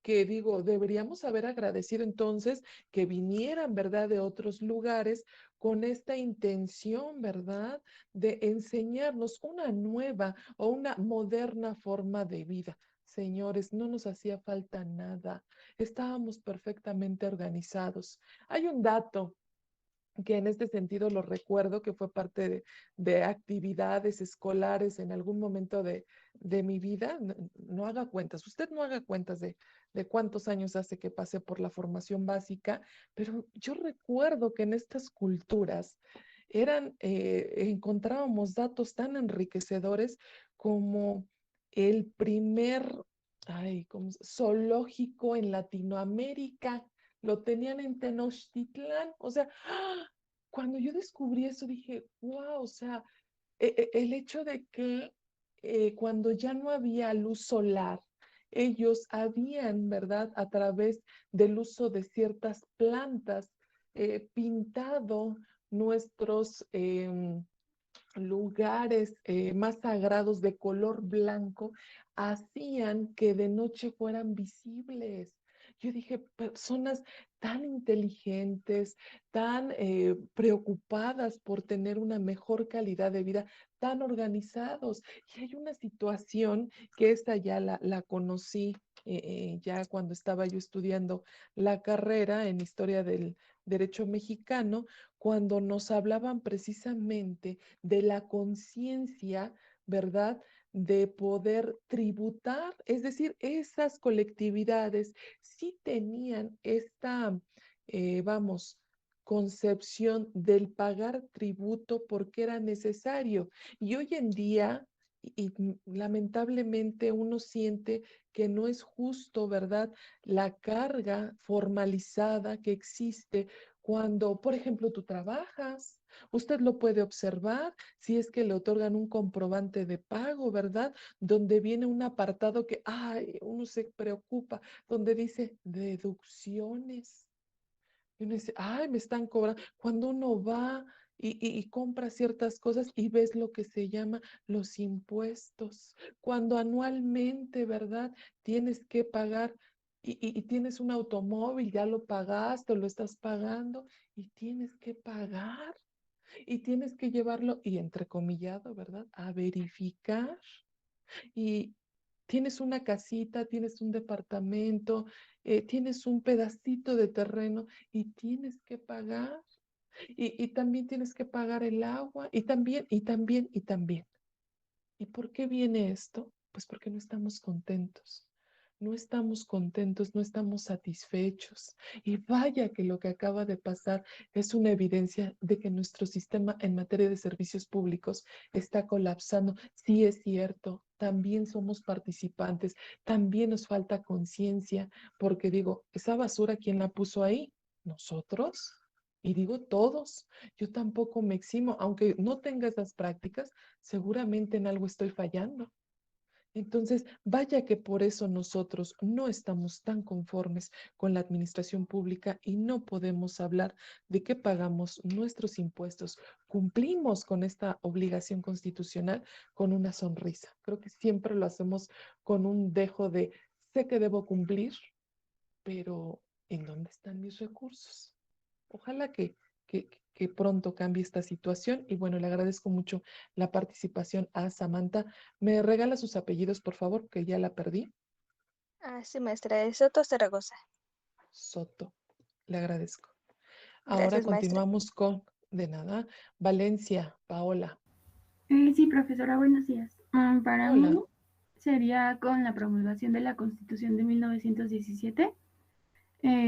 que digo, deberíamos haber agradecido entonces que vinieran, ¿verdad?, de otros lugares con esta intención, ¿verdad?, de enseñarnos una nueva o una moderna forma de vida. Señores, no nos hacía falta nada. Estábamos perfectamente organizados. Hay un dato que en este sentido lo recuerdo, que fue parte de actividades escolares en algún momento de mi vida. No, no haga cuentas, usted no haga cuentas de cuántos años hace que pasé por la formación básica, pero yo recuerdo que en estas culturas encontrábamos datos tan enriquecedores como el primer, zoológico en Latinoamérica. Lo tenían en Tenochtitlán, o sea, cuando yo descubrí eso dije, wow, o sea, el hecho de que cuando ya no había luz solar, ellos habían, ¿verdad?, a través del uso de ciertas plantas, pintado nuestros lugares más sagrados de color blanco, hacían que de noche fueran visibles. Yo dije, personas tan inteligentes, tan preocupadas por tener una mejor calidad de vida, tan organizados. Y hay una situación que esta ya la conocí ya cuando estaba yo estudiando la carrera en historia del derecho mexicano, cuando nos hablaban precisamente de la conciencia, ¿verdad? De poder tributar, es decir, esas colectividades sí tenían esta, vamos, concepción del pagar tributo porque era necesario. Y hoy en día, lamentablemente uno siente que no es justo, ¿verdad? La carga formalizada que existe cuando, por ejemplo, tú trabajas. Usted lo puede observar si es que le otorgan un comprobante de pago, ¿verdad? Donde viene un apartado que, ay, uno se preocupa, donde dice deducciones. Y uno dice, ay, me están cobrando. Cuando uno va y compra ciertas cosas y ves lo que se llama los impuestos, cuando anualmente, ¿verdad? Tienes que pagar y tienes un automóvil, ya lo pagaste o lo estás pagando y tienes que pagar y tienes que llevarlo, y entrecomillado, ¿verdad? A verificar y tienes una casita, tienes un departamento, tienes un pedacito de terreno y tienes que pagar. Y también tienes que pagar el agua y también, y también, y también. ¿Y por qué viene esto? Pues porque no estamos contentos, No estamos contentos, no estamos satisfechos. Y vaya que lo que acaba de pasar es una evidencia de que nuestro sistema en materia de servicios públicos está colapsando. Sí es cierto, también somos participantes, también nos falta conciencia, porque digo, esa basura, ¿quién la puso ahí? ¿Nosotros? Y digo todos, yo tampoco me eximo, aunque no tenga esas prácticas, seguramente en algo estoy fallando. Entonces, vaya que por eso nosotros no estamos tan conformes con la administración pública y no podemos hablar de que pagamos nuestros impuestos, cumplimos con esta obligación constitucional con una sonrisa. Creo que siempre lo hacemos con un dejo de, sé que debo cumplir, pero ¿en dónde están mis recursos? Ojalá que pronto cambie esta situación y bueno, le agradezco mucho la participación a Samantha. ¿Me regala sus apellidos, por favor, que ya la perdí? Sí, maestra, es Soto Zaragoza. Soto, le agradezco. Ahora Gracias, maestra. continuamos con, de nada, Valencia, Paola. Sí, profesora, buenos días. Para Hola. mí sería con la promulgación de la Constitución de 1917,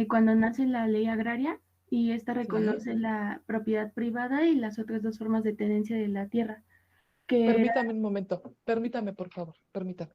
cuando nace la ley agraria y esta Sí. reconoce la propiedad privada y las otras dos formas de tenencia de la tierra, que era... Permítame un momento, permítame, por favor, permítame.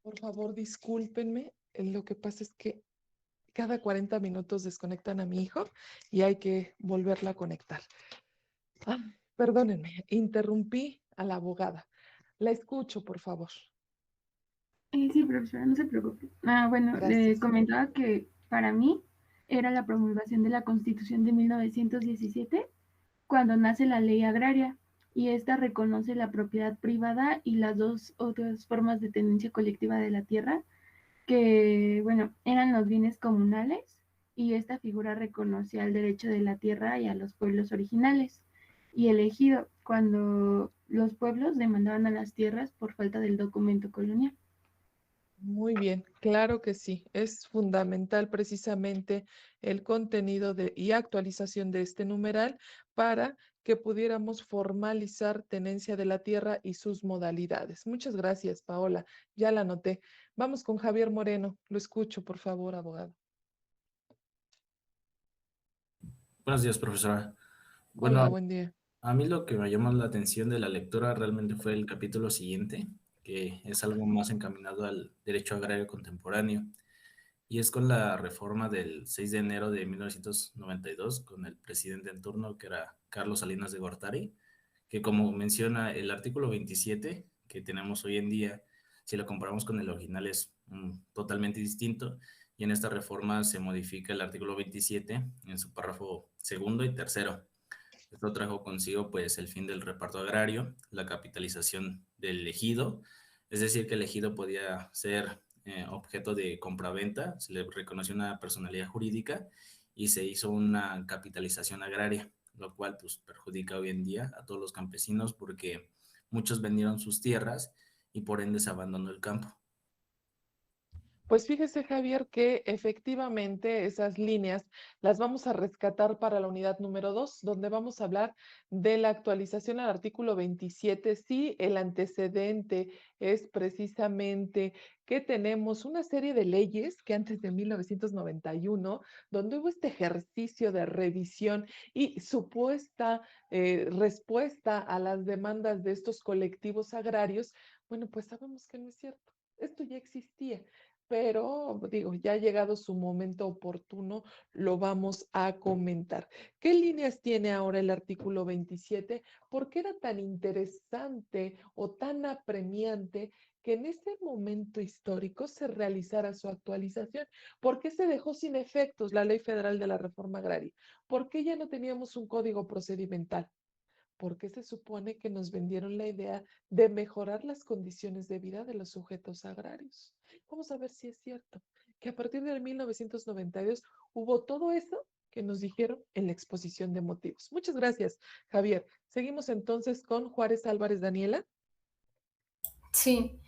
Por favor, discúlpenme. Lo que pasa es que cada 40 minutos desconectan a mi hijo y hay que volverla a conectar. Ah, perdónenme, interrumpí a la abogada. La escucho, por favor. Sí, profesora, no se preocupe. Bueno, le Gracias. comentaba que para mí era la promulgación de la Constitución de 1917 cuando nace la ley agraria y esta reconoce la propiedad privada y las dos otras formas de tenencia colectiva de la tierra, que, bueno, eran los bienes comunales y esta figura reconocía el derecho de la tierra y a los pueblos originales y elegido cuando los pueblos demandaban a las tierras por falta del documento colonial. Muy bien, claro que sí. Es fundamental precisamente el contenido y actualización de este numeral para que pudiéramos formalizar tenencia de la tierra y sus modalidades. Muchas gracias, Paola. Ya la anoté. Vamos con Javier Moreno. Lo escucho, por favor, abogado. Buenos días, profesora. Hola, Bueno, buen día. a mí lo que me llamó la atención de la lectura realmente fue el capítulo siguiente, que es algo más encaminado al derecho agrario contemporáneo. Y es con la reforma del 6 de enero de 1992, con el presidente en turno, que era Carlos Salinas de Gortari, que como menciona el artículo 27 que tenemos hoy en día, si lo comparamos con el original es totalmente distinto, y en esta reforma se modifica el artículo 27 en su párrafo segundo y tercero. Esto trajo consigo pues el fin del reparto agrario, la capitalización del ejido, es decir, que el ejido podía ser objeto de compraventa, se le reconoció una personalidad jurídica y se hizo una capitalización agraria, lo cual pues perjudica hoy en día a todos los campesinos porque muchos vendieron sus tierras y por ende se abandonó el campo. Pues fíjese, Javier, que efectivamente esas líneas las vamos a rescatar para la unidad número 2, donde vamos a hablar de la actualización al artículo 27. Sí, el antecedente es precisamente que tenemos una serie de leyes que antes de 1991, donde hubo este ejercicio de revisión y supuesta respuesta a las demandas de estos colectivos agrarios, bueno, pues sabemos que no es cierto. Esto ya existía, pero digo, ya ha llegado su momento oportuno, lo vamos a comentar. ¿Qué líneas tiene ahora el artículo 27? ¿Por qué era tan interesante o tan apremiante que en ese momento histórico se realizara su actualización? ¿Por qué se dejó sin efectos la Ley Federal de la Reforma Agraria? ¿Por qué ya no teníamos un código procedimental? Porque se supone que nos vendieron la idea de mejorar las condiciones de vida de los sujetos agrarios. Vamos a ver si es cierto que a partir de 1992 hubo todo eso que nos dijeron en la exposición de motivos. Muchas gracias, Javier. Seguimos entonces con Juárez Álvarez Daniela. Sí,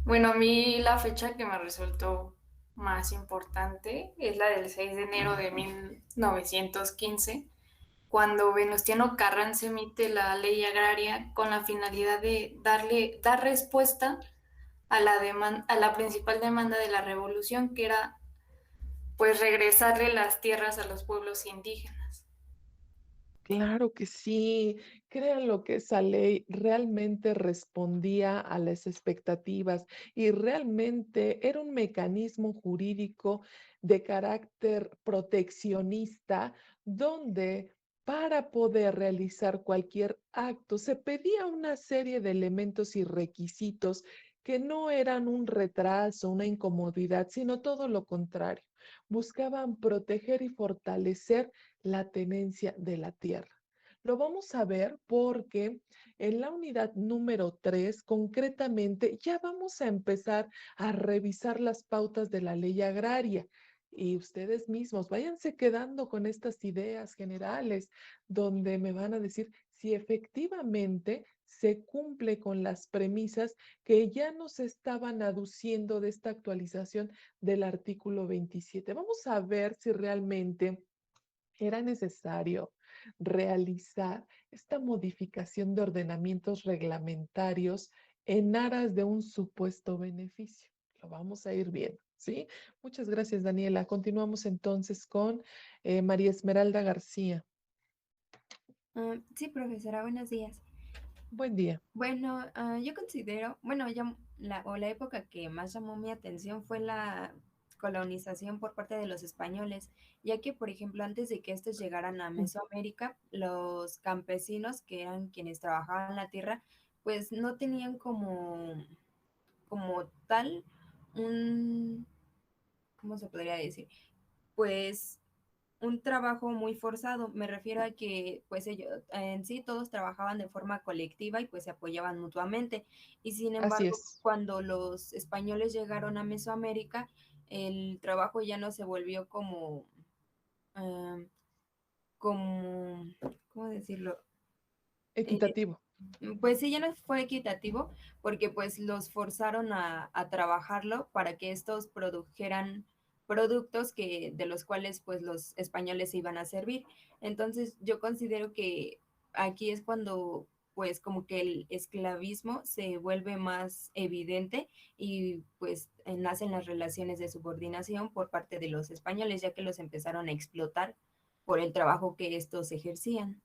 bueno, a mí la fecha que me resultó más importante es la del 6 de enero de 1915, cuando Venustiano Carranza emite la ley agraria con la finalidad de dar respuesta a a la principal demanda de la revolución, que era pues regresarle las tierras a los pueblos indígenas. Claro que sí. Créanlo que esa ley realmente respondía a las expectativas y realmente era un mecanismo jurídico de carácter proteccionista donde para poder realizar cualquier acto se pedía una serie de elementos y requisitos que no eran un retraso, una incomodidad, sino todo lo contrario. Buscaban proteger y fortalecer la tenencia de la tierra. Lo vamos a ver porque en la unidad número 3, concretamente, ya vamos a empezar a revisar las pautas de la ley agraria. Y ustedes mismos váyanse quedando con estas ideas generales, donde me van a decir si efectivamente se cumple con las premisas que ya nos estaban aduciendo de esta actualización del artículo 27. Vamos a ver si realmente era necesario realizar esta modificación de ordenamientos reglamentarios en aras de un supuesto beneficio. Lo vamos a ir viendo, ¿sí? Muchas gracias, Daniela. Continuamos entonces con María Esmeralda García. Sí, profesora, buenos días. Buen día. Bueno, yo considero, bueno, la época que más llamó mi atención fue la colonización por parte de los españoles, ya que, por ejemplo, antes de que estos llegaran a Mesoamérica, los campesinos, que eran quienes trabajaban la tierra, pues no tenían como tal un, ¿cómo se podría decir? Pues un trabajo muy forzado. Me refiero a que pues ellos en sí todos trabajaban de forma colectiva y pues se apoyaban mutuamente. Y sin Así embargo, es. cuando los españoles llegaron a Mesoamérica, el trabajo ya no se volvió como, ¿cómo decirlo? Equitativo. Pues sí, ya no fue equitativo porque pues los forzaron a trabajarlo para que estos produjeran productos de los cuales pues los españoles se iban a servir. Entonces yo considero que aquí es cuando pues como que el esclavismo se vuelve más evidente y pues nacen las relaciones de subordinación por parte de los españoles, ya que los empezaron a explotar por el trabajo que estos ejercían.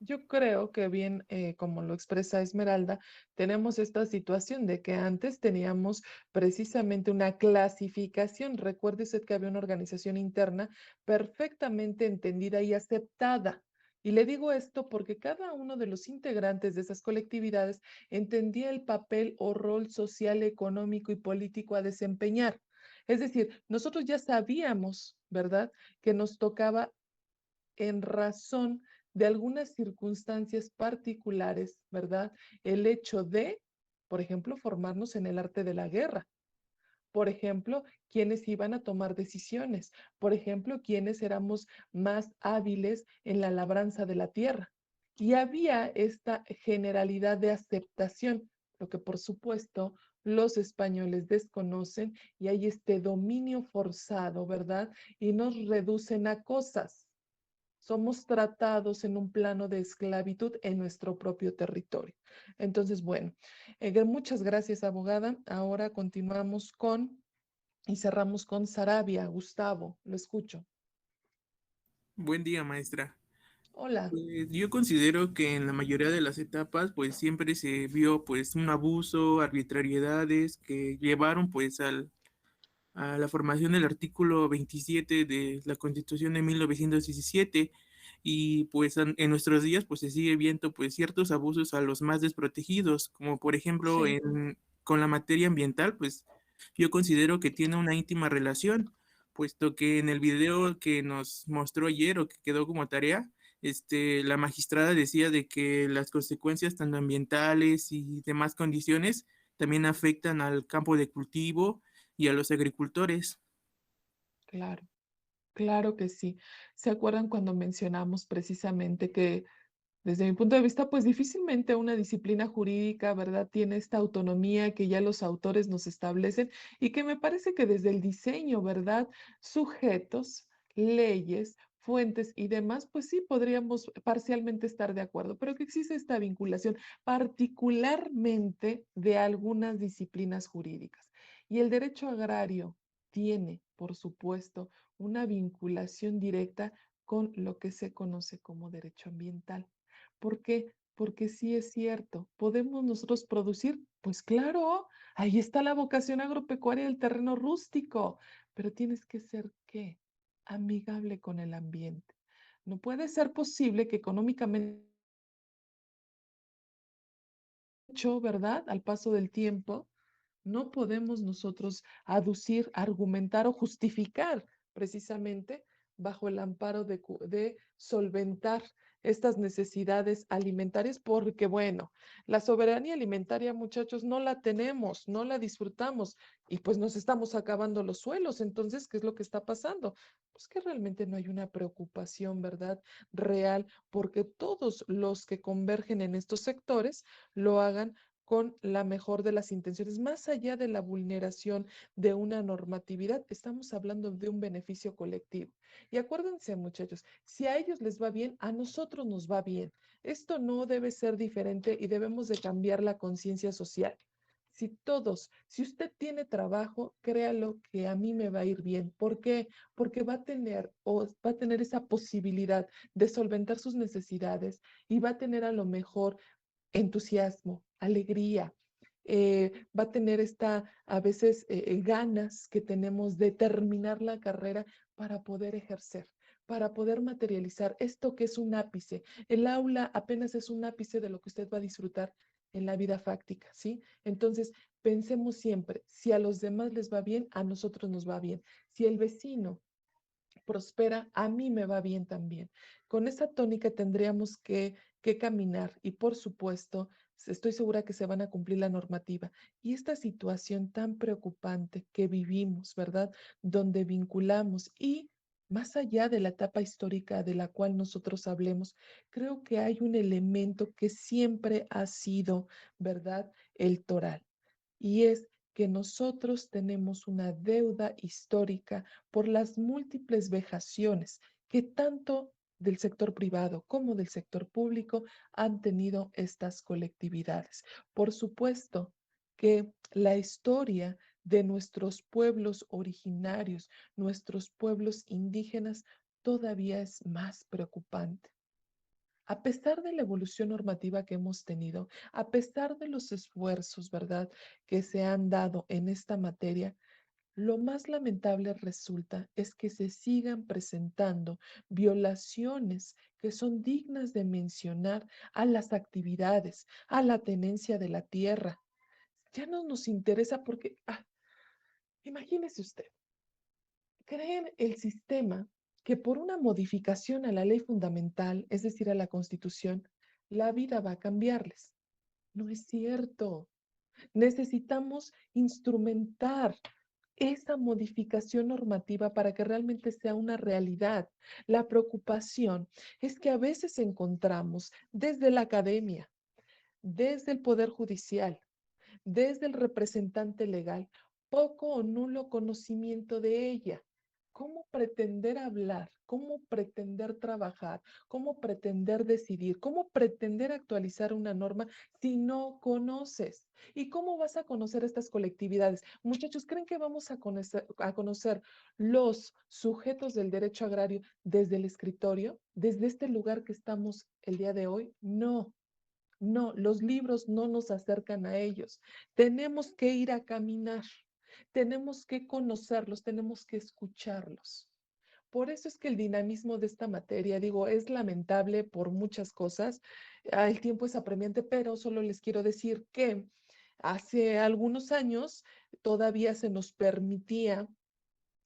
Yo creo que bien, como lo expresa Esmeralda, tenemos esta situación de que antes teníamos precisamente una clasificación. Recuerde usted que había una organización interna perfectamente entendida y aceptada. Y le digo esto porque cada uno de los integrantes de esas colectividades entendía el papel o rol social, económico y político a desempeñar. Es decir, nosotros ya sabíamos, ¿verdad?, que nos tocaba en razón de algunas circunstancias particulares, ¿verdad? El hecho de, por ejemplo, formarnos en el arte de la guerra. Por ejemplo, quienes iban a tomar decisiones. Por ejemplo, quienes éramos más hábiles en la labranza de la tierra. Y había esta generalidad de aceptación, lo que por supuesto los españoles desconocen y hay este dominio forzado, ¿verdad? Y nos reducen a cosas. Somos tratados en un plano de esclavitud en nuestro propio territorio. Entonces, bueno, muchas gracias, abogada. Ahora continuamos con y cerramos con Sarabia. Gustavo, lo escucho. Buen día, maestra. Hola. Pues yo considero que en la mayoría de las etapas, pues siempre se vio pues un abuso, arbitrariedades que llevaron pues a la formación del artículo 27 de la Constitución de 1917 y pues en nuestros días pues se sigue viendo pues ciertos abusos a los más desprotegidos, como por ejemplo Sí. con la materia ambiental, pues yo considero que tiene una íntima relación, puesto que en el video que nos mostró ayer o que quedó como tarea, la magistrada decía de que las consecuencias tanto ambientales y demás condiciones también afectan al campo de cultivo y a los agricultores. Claro, claro que sí. ¿Se acuerdan cuando mencionamos precisamente que desde mi punto de vista, pues difícilmente una disciplina jurídica, ¿verdad?, tiene esta autonomía que ya los autores nos establecen y que me parece que desde el diseño, ¿verdad?, sujetos, leyes, fuentes y demás, pues sí podríamos parcialmente estar de acuerdo, pero que existe esta vinculación, particularmente de algunas disciplinas jurídicas. Y el derecho agrario tiene, por supuesto, una vinculación directa con lo que se conoce como derecho ambiental. ¿Por qué? Porque sí es cierto, ¿podemos nosotros producir? Pues claro, ahí está la vocación agropecuaria del terreno rústico, pero tienes que ser, ¿qué? Amigable con el ambiente. No puede ser posible que económicamente, ¿verdad? Al paso del tiempo, no podemos nosotros aducir, argumentar o justificar precisamente bajo el amparo de solventar estas necesidades alimentarias, porque bueno, la soberanía alimentaria, muchachos, no la tenemos, no la disfrutamos y pues nos estamos acabando los suelos. Entonces, ¿qué es lo que está pasando? Pues que realmente no hay una preocupación, ¿verdad? Real, porque todos los que convergen en estos sectores lo hagan con la mejor de las intenciones, más allá de la vulneración de una normatividad, estamos hablando de un beneficio colectivo. Y acuérdense, muchachos, si a ellos les va bien, a nosotros nos va bien. Esto no debe ser diferente y debemos de cambiar la conciencia social. Si usted tiene trabajo, créalo que a mí me va a ir bien. ¿Por qué? Porque va a tener esa posibilidad de solventar sus necesidades y va a tener a lo mejor entusiasmo, alegría, va a tener a veces, ganas que tenemos de terminar la carrera para poder ejercer, para poder materializar esto que es un ápice. El aula apenas es un ápice de lo que usted va a disfrutar en la vida fáctica, ¿sí? Entonces, pensemos siempre, si a los demás les va bien, a nosotros nos va bien. Si el vecino prospera, a mí me va bien también. Con esa tónica tendríamos que caminar y por supuesto, estoy segura que se van a cumplir la normativa. Y esta situación tan preocupante que vivimos, ¿verdad? Donde vinculamos y más allá de la etapa histórica de la cual nosotros hablemos, creo que hay un elemento que siempre ha sido, ¿verdad? El toral. Y es que nosotros tenemos una deuda histórica por las múltiples vejaciones que tanto del sector privado como del sector público han tenido estas colectividades. Por supuesto que la historia de nuestros pueblos originarios, nuestros pueblos indígenas, todavía es más preocupante. A pesar de la evolución normativa que hemos tenido, a pesar de los esfuerzos, ¿verdad?, que se han dado en esta materia, lo más lamentable resulta es que se sigan presentando violaciones que son dignas de mencionar a las actividades, a la tenencia de la tierra. Ya no nos interesa porque, imagínese usted, creen el sistema que por una modificación a la ley fundamental, es decir, a la Constitución, la vida va a cambiarles. No es cierto. Necesitamos instrumentar esa modificación normativa para que realmente sea una realidad. La preocupación es que a veces encontramos desde la academia, desde el Poder Judicial, desde el representante legal, poco o nulo conocimiento de ella. ¿Cómo pretender hablar? ¿Cómo pretender trabajar? ¿Cómo pretender decidir? ¿Cómo pretender actualizar una norma si no conoces? ¿Y cómo vas a conocer estas colectividades? Muchachos, ¿creen que vamos a conocer los sujetos del derecho agrario desde el escritorio, desde este lugar que estamos el día de hoy? No. No, los libros no nos acercan a ellos. Tenemos que ir a caminar, tenemos que conocerlos, tenemos que escucharlos. Por eso es que el dinamismo de esta materia, digo, es lamentable por muchas cosas. El tiempo es apremiante, pero solo les quiero decir que hace algunos años todavía se nos permitía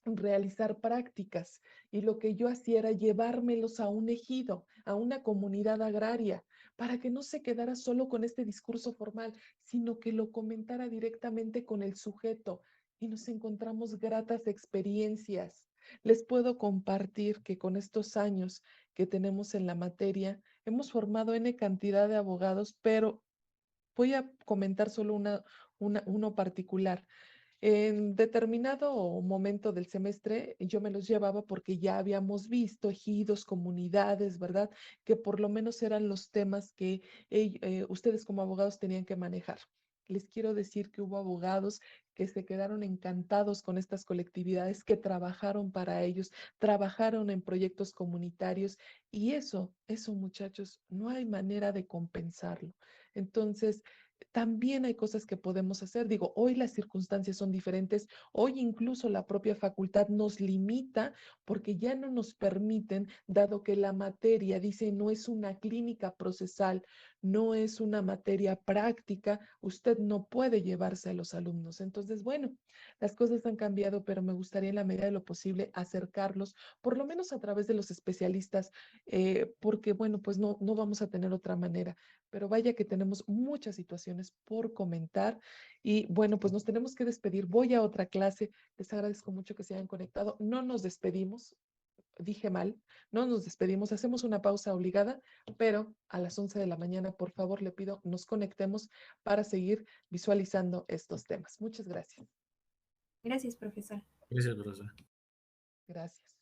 realizar prácticas y lo que yo hacía era llevármelos a un ejido, a una comunidad agraria, para que no se quedara solo con este discurso formal, sino que lo comentara directamente con el sujeto y nos encontramos gratas experiencias. Les puedo compartir que con estos años que tenemos en la materia, hemos formado N cantidad de abogados, pero voy a comentar solo uno particular. En determinado momento del semestre yo me los llevaba porque ya habíamos visto ejidos, comunidades, ¿verdad? Que por lo menos eran los temas que ustedes como abogados tenían que manejar. Les quiero decir que hubo abogados que se quedaron encantados con estas colectividades, que trabajaron para ellos, trabajaron en proyectos comunitarios y eso muchachos, no hay manera de compensarlo. Entonces, también hay cosas que podemos hacer. Digo, hoy las circunstancias son diferentes. Hoy incluso la propia facultad nos limita porque ya no nos permiten, dado que la materia, dice, no es una clínica procesal, no es una materia práctica, usted no puede llevarse a los alumnos. Entonces, bueno, las cosas han cambiado, pero me gustaría en la medida de lo posible acercarlos, por lo menos a través de los especialistas, porque, bueno, pues no vamos a tener otra manera. Pero vaya que tenemos muchas situaciones por comentar y bueno, pues nos tenemos que despedir. Voy a otra clase. Les agradezco mucho que se hayan conectado. No nos despedimos, dije mal, no nos despedimos, hacemos una pausa obligada, pero a las 11 de la mañana, por favor, le pido, nos conectemos para seguir visualizando estos temas. Muchas gracias. Gracias, profesor. Gracias, profesor. Gracias.